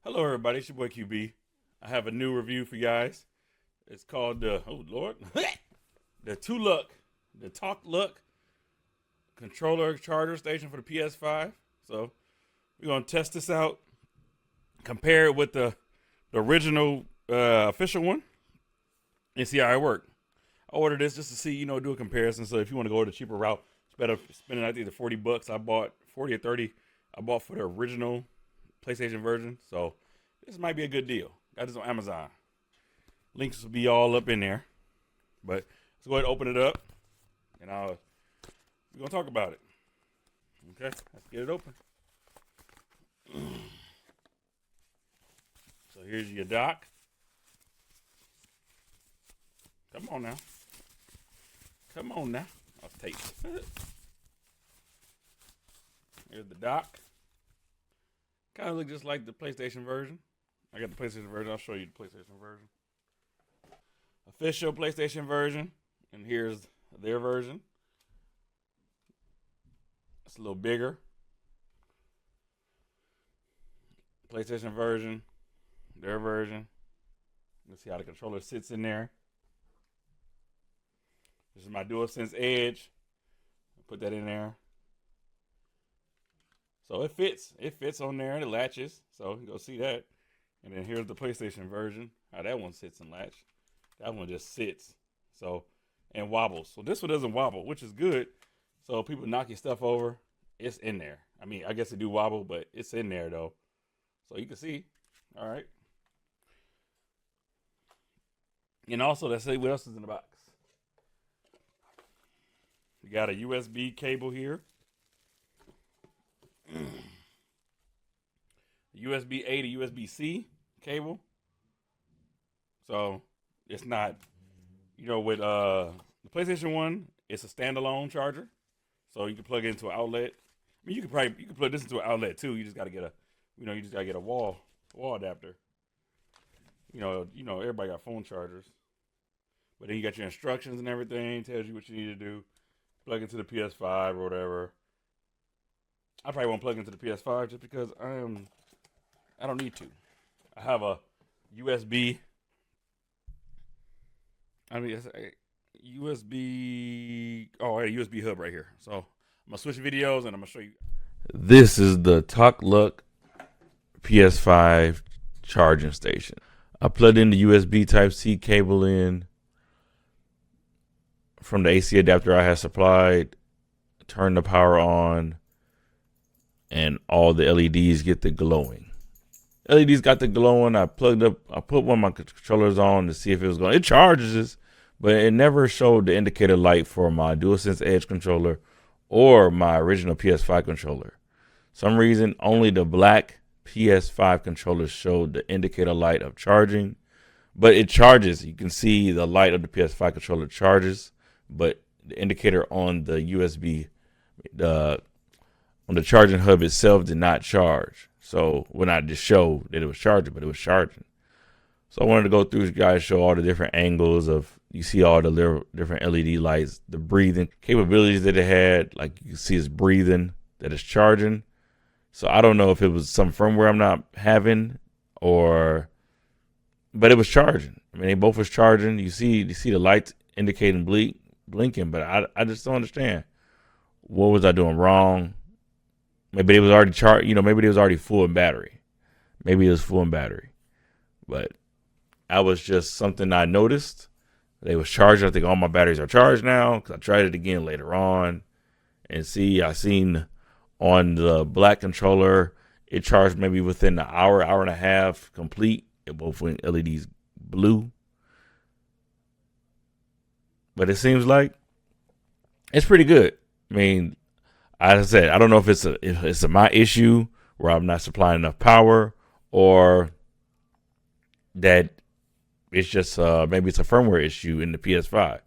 Hello, everybody. It's your boy QB. I have a new review for you guys. It's called the the Tokluck controller charger station for the PS5. So we're gonna test this out, compare it with the original official one, and see how it works. I ordered this just to see, do a comparison. So if you want to go the cheaper route, it's better spending I think the $40. I bought 40 or 30. I bought for the original PlayStation version. So this might be a good deal. Got this on Amazon. Links will be all up in there. But let's go ahead and open it up, and we're gonna talk about it. Okay, let's get it open. So here's your dock. Come on now. Come on now. I'll tape. Here's the dock. Kind of look just like the PlayStation version. I got the PlayStation version. I'll show you the PlayStation version. Official PlayStation version. And here's their version. It's a little bigger. PlayStation version. Their version. Let's see how the controller sits in there. This is my DualSense Edge. Put that in there. So it fits. It fits on there and it latches. So you can go see that. And then here's the PlayStation version. How that one sits and latch. That one just sits. So, and wobbles. So this one doesn't wobble, which is good. So people knock your stuff over. It's in there. I mean, I guess it do wobble, but it's in there though. So you can see. All right. And also, let's see what else is in the box. We got a USB cable here. USB-A to USB-C cable. So it's not, with the PlayStation 1, it's a standalone charger. So you can plug it into an outlet. I mean, you can plug this into an outlet too. You just got to get a wall adapter. Everybody got phone chargers. But then you got your instructions and everything, tells you what you need to do. Plug into the PS5 or whatever. I probably won't plug into the PS5 just because I don't need to. I have a USB. It's a USB. Oh, I got a USB hub right here. So I'm gonna switch videos and I'm gonna show you. This is the Tokluck PS5 charging station. I plugged in the USB Type-C cable in from the AC adapter I had supplied. Turned the power on. And all the LEDs get the glowing. LEDs got the glowing. I put one of my controllers on to see if it was going. It charges, but it never showed the indicator light for my DualSense Edge controller or my original PS5 controller. Some reason only the black PS5 controller showed the indicator light of charging, but it charges. You can see the light of the PS5 controller charges, but the indicator on the USB, on the charging hub itself did not charge. So when I just showed that it was charging, but it was charging. So I wanted to go through this guys, show all the different angles of, you see all the different LED lights, the breathing capabilities that it had. Like you can see it's breathing, that it's charging. So I don't know if it was some firmware I'm not having but it was charging. I mean, they both was charging. You see the lights indicating blinking, but I just don't understand. What was I doing wrong? Maybe it was already charged, maybe it was already full in battery. Maybe it was full in battery. But I was just something I noticed. They was charging. I think all my batteries are charged now because I tried it again later on. And I seen on the black controller, it charged maybe within an hour and a half complete. It both went LEDs blue. But it seems like it's pretty good. I mean, as I said, I don't know if it's my issue where I'm not supplying enough power, or that it's just maybe it's a firmware issue in the PS5.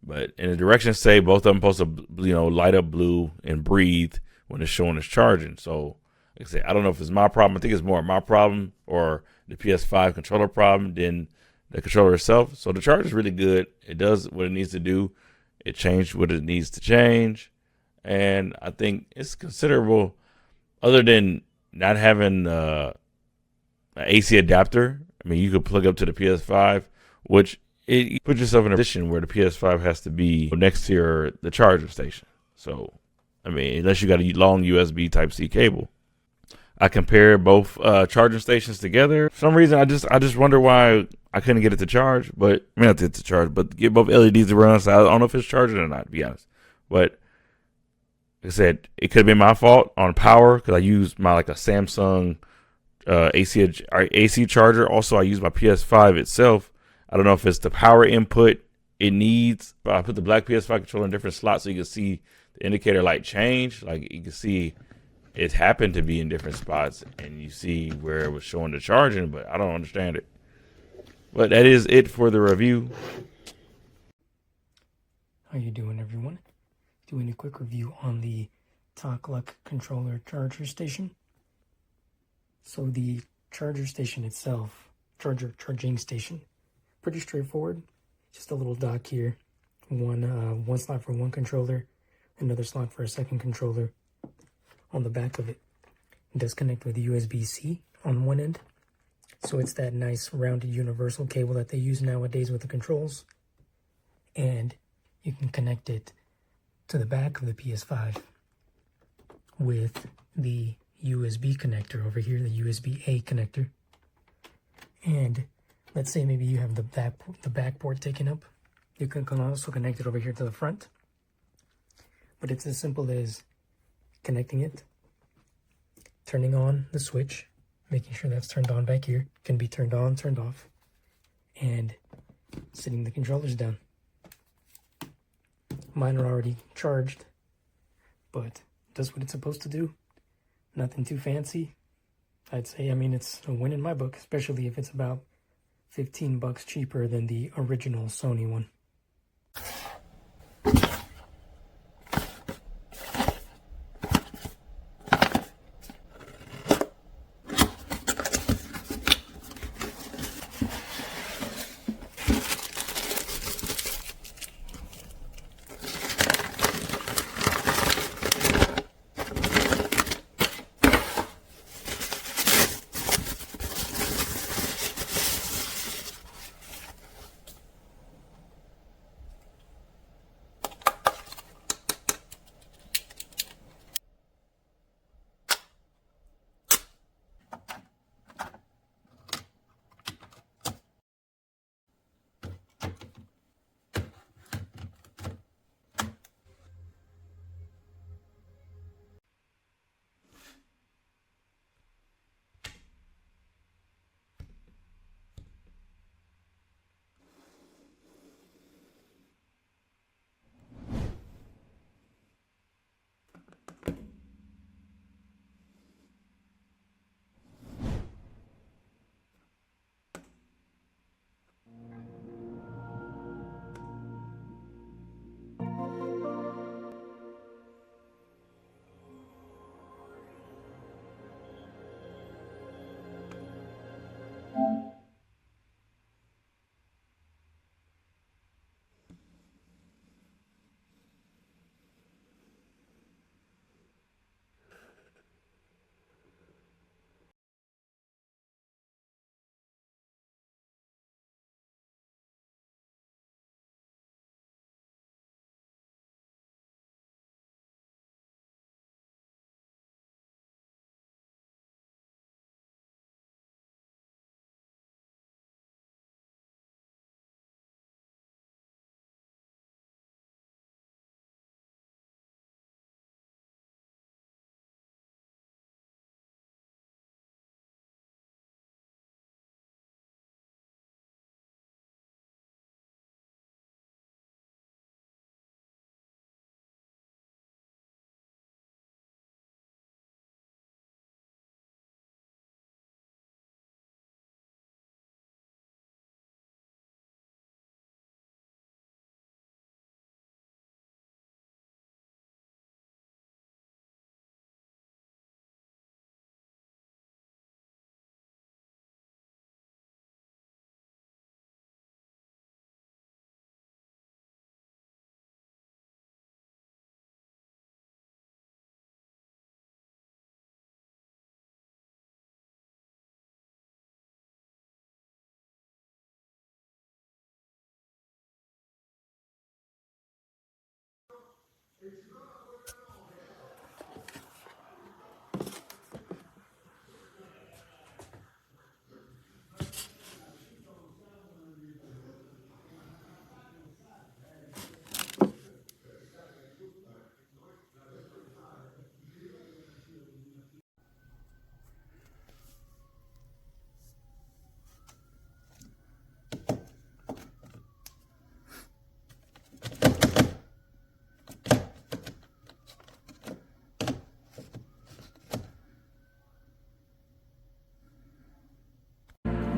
But in the directions say both of them supposed to light up blue and breathe when it's showing it's charging. So like I said, I don't know if it's my problem. I think it's more my problem or the PS5 controller problem than the controller itself. So the charger is really good. It does what it needs to do. It changed what it needs to change. And I think it's considerable, other than not having an AC adapter. I mean, you could plug up to the PS5, which it put yourself in a position where the PS5 has to be next to the charger station. So, I mean, unless you got a long USB Type-C cable. I compare both charging stations together. For some reason, I just wonder why I couldn't get it to charge. But I mean, not to charge, but get both LEDs to run. So I don't know if it's charging or not, to be honest. But like I said, it could have been my fault on power because I used my a Samsung AC charger. Also, I used my PS5 itself. I don't know if it's the power input it needs. But I put the black PS5 controller in different slots so you can see the indicator light change. Like you can see it happened to be in different spots, and you see where it was showing the charging, but I don't understand it. But that is it for the review. How you doing, everyone? Doing a quick review on the Tokluck controller charger station. So the charger station itself, charging station, pretty straightforward. Just a little dock here, one slot for one controller, another slot for a second controller. On the back of it, it does connect with USB-C on one end. So it's that nice rounded universal cable that they use nowadays with the controls. And you can connect it to the back of the PS5 with the USB connector over here, the USB-A connector. And let's say maybe you have the back port taken up. You can also connect it over here to the front. But it's as simple as connecting it, turning on the switch, making sure that's turned on back here, can be turned on, turned off, and setting the controllers down. Mine are already charged, but does what it's supposed to do. Nothing too fancy. I'd say, I mean, it's a win in my book, especially if it's about $15 cheaper than the original Sony one.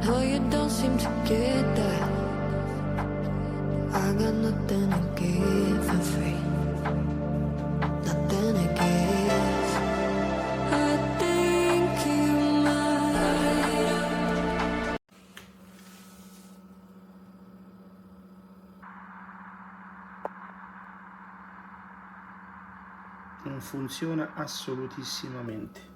No, you don't seem to get that. I got nothing to give for free. Nothing to give. I think you might. Non funziona assolutissimamente.